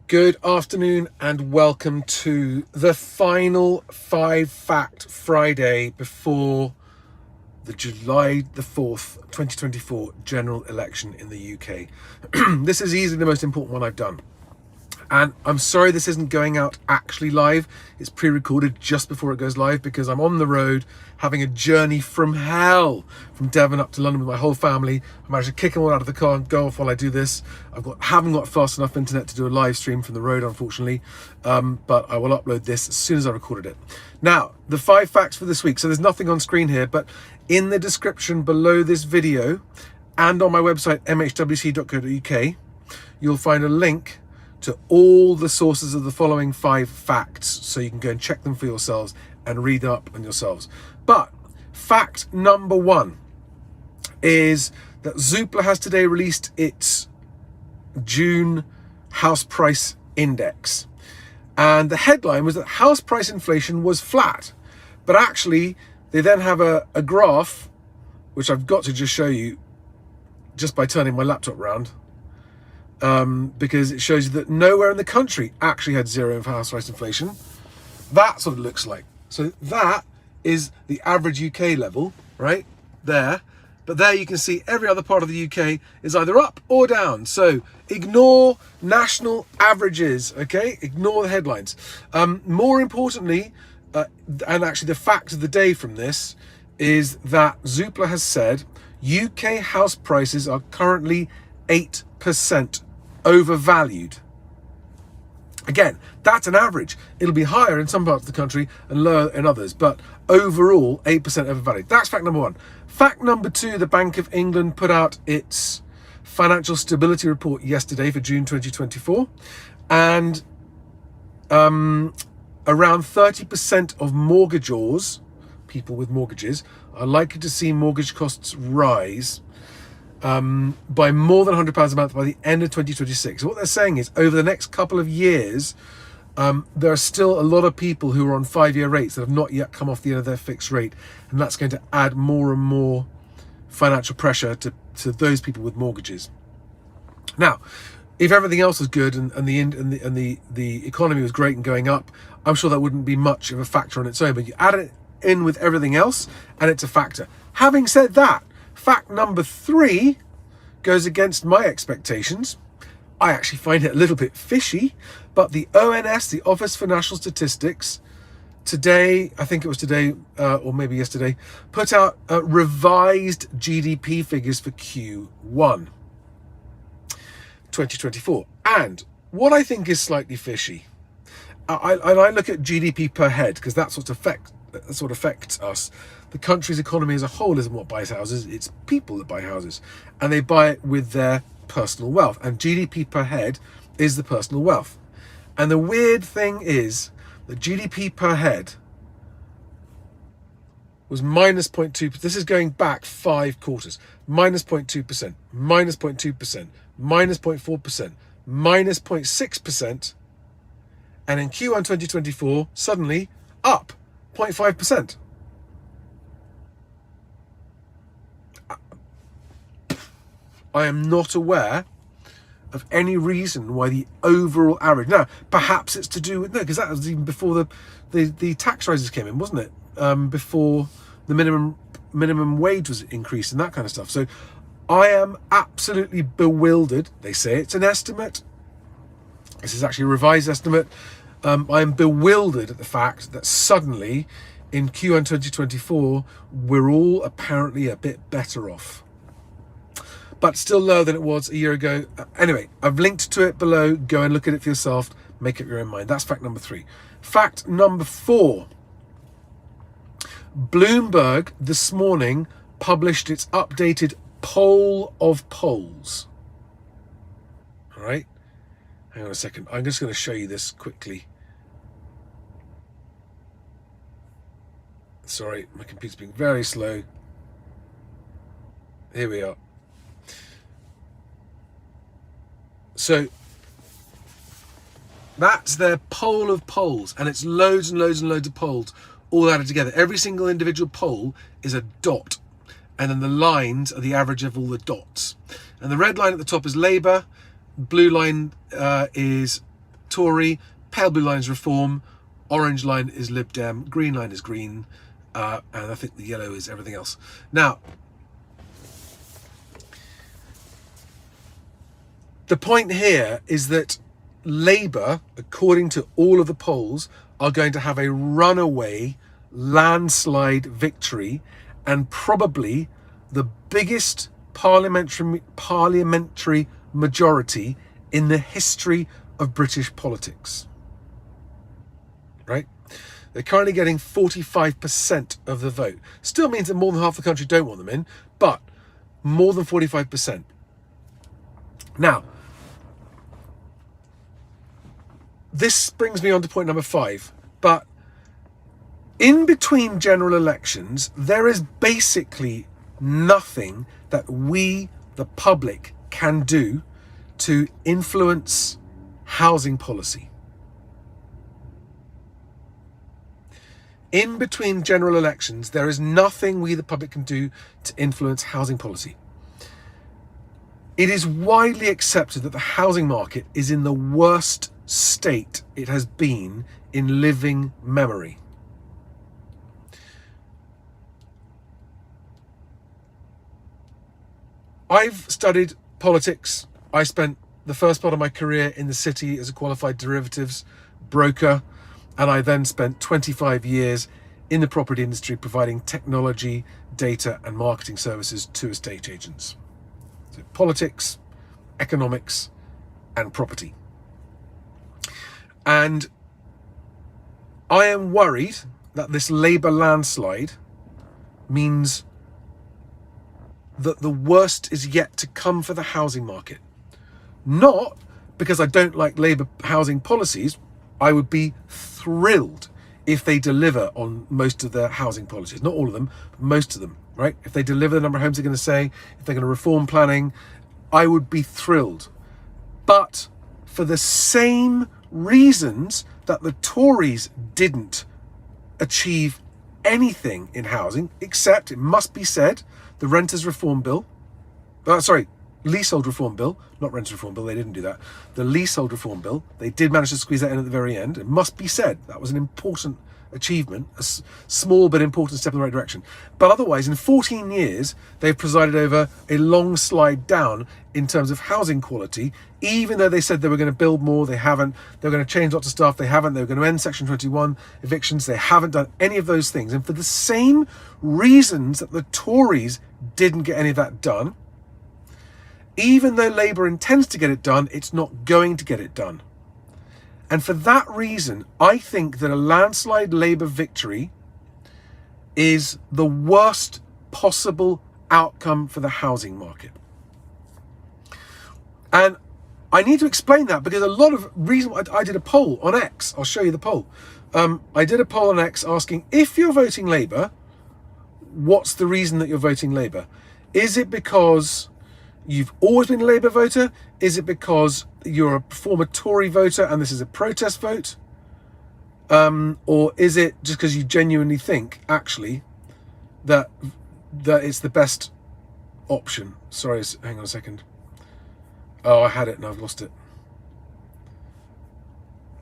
Good afternoon and welcome to the final 5-Fact Friday before the July the 4th, 2024 general election in the UK. This is easily the most important one I've done. And I'm sorry this isn't going out actually live. It's pre-recorded just before it goes live because I'm on the road having a journey from hell, from Devon up to London with my whole family. I managed to kick them all out of the car and go off while I do this. Haven't got fast enough internet to do a live stream from the road, unfortunately. But I will upload this as soon as I recorded it. Now, the 5 facts for this week. So there's nothing on screen here, but in the description below this video and on my website, mhwc.co.uk, you'll find a link to all the sources of the following 5 facts, so you can go and check them for yourselves and read up on yourselves. But fact number 1 is that Zoopla has today released its June house price index, and the headline was that house price inflation was flat, but actually they then have a graph which I've got to just show you just by turning my laptop around. Because it shows you that nowhere in the country actually had zero house price inflation. That's what it looks like. So that is the average UK level, right there. But there you can see every other part of the UK is either up or down. So ignore national averages, okay? Ignore the headlines. More importantly, and actually the fact of the day from this is that Zoopla has said UK house prices are currently 8% overvalued. Again, that's an average. It'll be higher in some parts of the country and lower in others, but overall 8% overvalued. That's fact number 1. Fact number 2, the Bank of England put out its financial stability report yesterday for June 2024, and around 30% of mortgagors, people with mortgages, are likely to see mortgage costs rise by more than £100 a month by the end of 2026. So what they're saying is over the next couple of years, there are still a lot of people who are on 5-year rates that have not yet come off the end of their fixed rate, and that's going to add more and more financial pressure to those people with mortgages. Now, if everything else was good and the economy was great and going up, I'm sure that wouldn't be much of a factor on its own, but you add it in with everything else and it's a factor. Having said that, fact number 3 goes against my expectations. I actually find it a little bit fishy, but the ONS, the Office for National Statistics, today, I think it was today or maybe yesterday, put out revised GDP figures for Q1 2024. And what I think is slightly fishy, I look at GDP per head because that's what affects us. The country's economy as a whole isn't what buys houses, it's people that buy houses, and they buy it with their personal wealth, and GDP per head is the personal wealth. And the weird thing is that GDP per head was minus 0.2%. This is going back 5 quarters. Minus 0.2%, minus 0.2%, minus 0.4%, minus 0.6%, and in Q1 2024, suddenly up 0.5%. I am not aware of any reason why the overall average. Now, perhaps it's to do with, no, because that was even before the tax rises came in, wasn't it? Before the minimum wage was increased and that kind of stuff. So I am absolutely bewildered. They say it's an estimate. This is actually a revised estimate. I am bewildered at the fact that suddenly in Q1 2024, we're all apparently a bit better off, but still lower than it was a year ago. Anyway, I've linked to it below. Go and look at it for yourself. Make up your own mind. That's fact number 3. Fact number 4. Bloomberg this morning published its updated poll of polls. All right. Hang on a second. I'm just going to show you this quickly. Sorry, my computer's being very slow. Here we are. So that's their poll of polls, and it's loads and loads and loads of polls all added together. Every single individual poll is a dot, and then the lines are the average of all the dots. And the red line at the top is Labour, blue line is Tory, pale blue line is Reform, orange line is Lib Dem, green line is Green, and I think the yellow is everything else. Now, the point here is that Labour, according to all of the polls, are going to have a runaway landslide victory and probably the biggest parliamentary majority in the history of British politics. Right? They're currently getting 45% of the vote. Still means that more than half the country don't want them in, but more than 45%. Now, this brings me on to point number 5, but in between general elections, there is basically nothing that we, the public, can do to influence housing policy. In between general elections, there is nothing we, the public, can do to influence housing policy. It is widely accepted that the housing market is in the worst state it has been in living memory. I've studied politics. I spent the first part of my career in the city as a qualified derivatives broker, and I then spent 25 years in the property industry providing technology, data and marketing services to estate agents. So politics, economics and property. And I am worried that this Labour landslide means that the worst is yet to come for the housing market. Not because I don't like Labour housing policies. I would be thrilled if they deliver on most of their housing policies. Not all of them, but most of them, right? If they deliver the number of homes they're going to say, if they're going to reform planning, I would be thrilled. But for the same reasons that the Tories didn't achieve anything in housing, except, it must be said, the Renters Reform Bill, Leasehold Reform Bill, not Renters Reform Bill, they didn't do that. The Leasehold Reform Bill, they did manage to squeeze that in at the very end. It must be said, that was an important achievement, a small but important step in the right direction. But otherwise, in 14 years, they've presided over a long slide down in terms of housing quality, even though they said they were going to build more, they haven't. They were going to change lots of stuff, they haven't. They were going to end Section 21 evictions, they haven't done any of those things. And for the same reasons that the Tories didn't get any of that done, even though Labour intends to get it done, it's not going to get it done. And for that reason, I think that a landslide Labour victory is the worst possible outcome for the housing market. And I need to explain that because a lot of reason I did a poll on X. I'll show you the poll. I did a poll on X asking, if you're voting Labour, what's the reason that you're voting Labour? Is it because you've always been a Labour voter? Is it because you're a former Tory voter and this is a protest vote? Or is it just because you genuinely think, actually, that it's the best option? Sorry, hang on a second. Oh, I had it and I've lost it.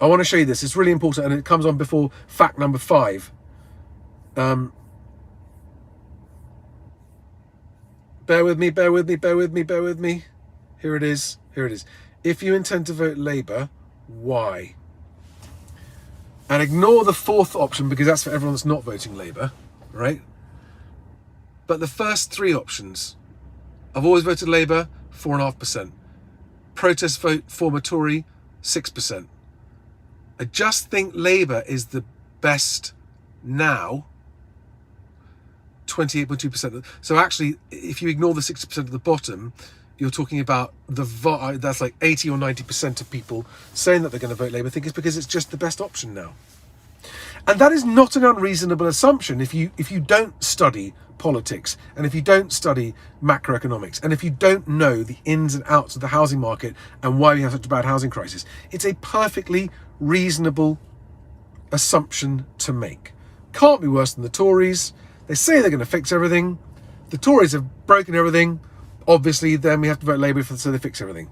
I want to show you this. It's really important, and it comes on before fact number 5. Bear with me. Here it is. If you intend to vote Labour, why? And ignore the 4th option because that's for everyone that's not voting Labour, right? But the first 3 options. I've always voted Labour, 4.5%. Protest vote, former Tory, 6%. I just think Labour is the best now, 28.2%. So actually, if you ignore the 60% at the bottom, you're talking about that's like 80 or 90% of people saying that they're going to vote Labour think it's because it's just the best option now. And that is not an unreasonable assumption if you don't study politics and if you don't study macroeconomics and if you don't know the ins and outs of the housing market and why we have such a bad housing crisis. It's a perfectly reasonable assumption to make. Can't be worse than the Tories. They say they're going to fix everything. The Tories have broken everything. Obviously, then we have to vote Labour so they fix everything.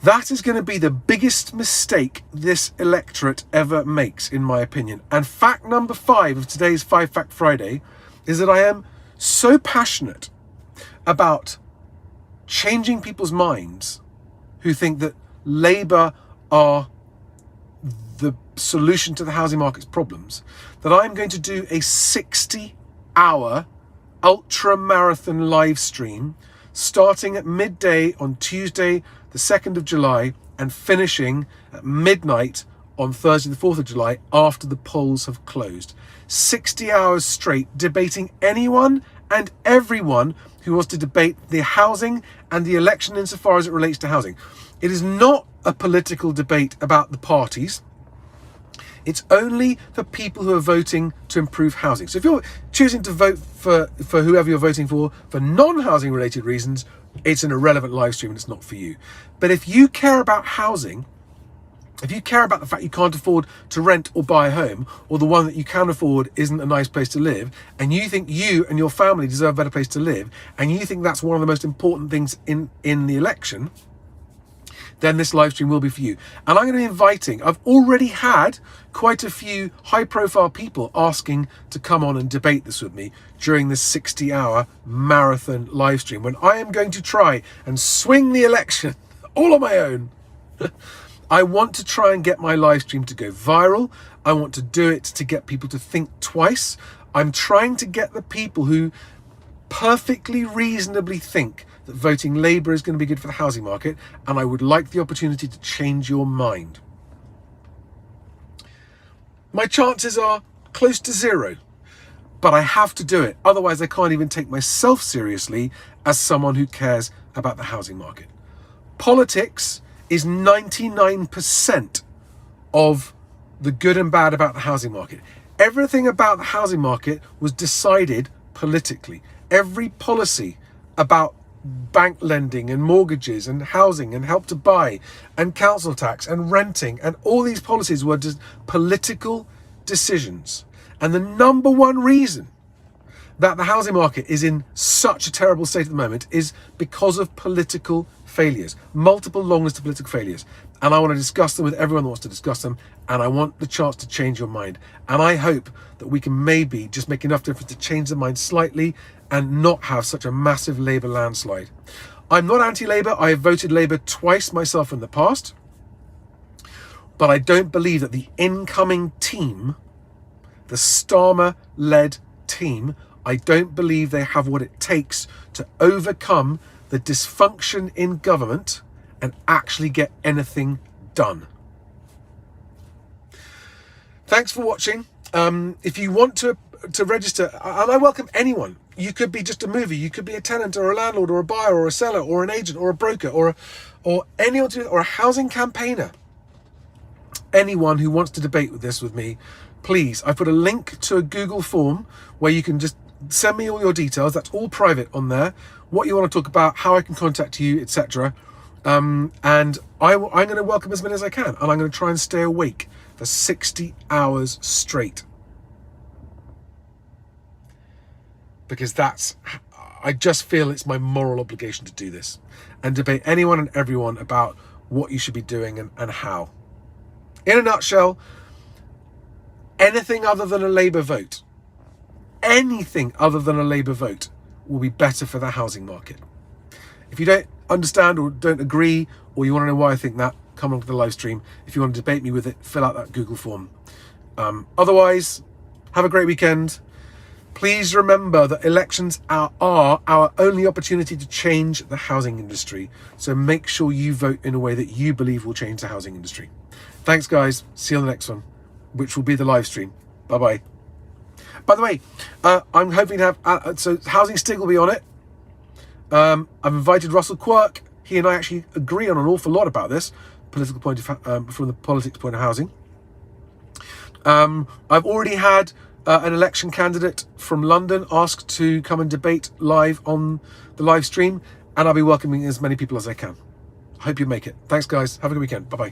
That is going to be the biggest mistake this electorate ever makes, in my opinion. And fact number 5 of today's 5 Fact Friday is that I am so passionate about changing people's minds who think that Labour are the solution to the housing market's problems, that I'm going to do a 60-hour ultra marathon live stream starting at midday on Tuesday the 2nd of July and finishing at midnight on Thursday the 4th of July after the polls have closed. 60 hours straight, debating anyone and everyone who wants to debate the housing and the election insofar as it relates to housing. It is not a political debate about the parties. It's only for people who are voting to improve housing. So if you're choosing to vote for whoever you're voting for non-housing related reasons, it's an irrelevant live stream and it's not for you. But if you care about housing, if you care about the fact you can't afford to rent or buy a home, or the one that you can afford isn't a nice place to live, and you think you and your family deserve a better place to live, and you think that's one of the most important things in the election, then this live stream will be for you. And I'm going to be inviting, I've already had quite a few high profile people asking to come on and debate this with me during this 60-hour marathon live stream, when I am going to try and swing the election all on my own. I want to try and get my live stream to go viral. I want to do it to get people to think twice. I'm trying to get the people who perfectly reasonably think that voting Labour is going to be good for the housing market, and I would like the opportunity to change your mind. My chances are close to 0, but I have to do it. Otherwise, I can't even take myself seriously as someone who cares about the housing market. Politics is 99% of the good and bad about the housing market. Everything about the housing market was decided politically. Every policy about bank lending and mortgages and housing and help to buy and council tax and renting, and all these policies were just political decisions. And the number one reason that the housing market is in such a terrible state at the moment is because of political failures, multiple long list of political failures. And I want to discuss them with everyone that wants to discuss them, and I want the chance to change your mind. And I hope that we can maybe just make enough difference to change the mind slightly and not have such a massive Labour landslide. I'm not anti-Labour. I have voted Labour twice myself in the past, but I don't believe that the incoming team, the Starmer-led team, I don't believe they have what it takes to overcome the dysfunction in government and actually get anything done. Thanks for watching. If you want to register, and I welcome anyone. You could be just a mover, you could be a tenant or a landlord or a buyer or a seller or an agent or a broker or anyone or a housing campaigner. Anyone who wants to debate with this with me, please, I put a link to a Google form where you can just send me all your details. That's all private on there. What you want to talk about, how I can contact you, etc. And I'm going to welcome as many as I can, and I'm going to try and stay awake for 60 hours straight. Because I just feel it's my moral obligation to do this and debate anyone and everyone about what you should be doing and how. In a nutshell, anything other than a Labour vote, anything other than a Labour vote will be better for the housing market. If you don't understand or don't agree, or you want to know why I think that, come along to the live stream. If you want to debate me with it, fill out that Google form. Otherwise, have a great weekend. Please remember that elections are our only opportunity to change the housing industry. So make sure you vote in a way that you believe will change the housing industry. Thanks, guys. See you on the next one, which will be the live stream. Bye-bye. By the way, I'm hoping to have... so Housing Stig will be on it. I've invited Russell Quirk. He and I actually agree on an awful lot about this, from the politics point of housing. I've already had... an election candidate from London asked to come and debate live on the live stream, and I'll be welcoming as many people as I can. I hope you make it. Thanks, guys. Have a good weekend. Bye-bye.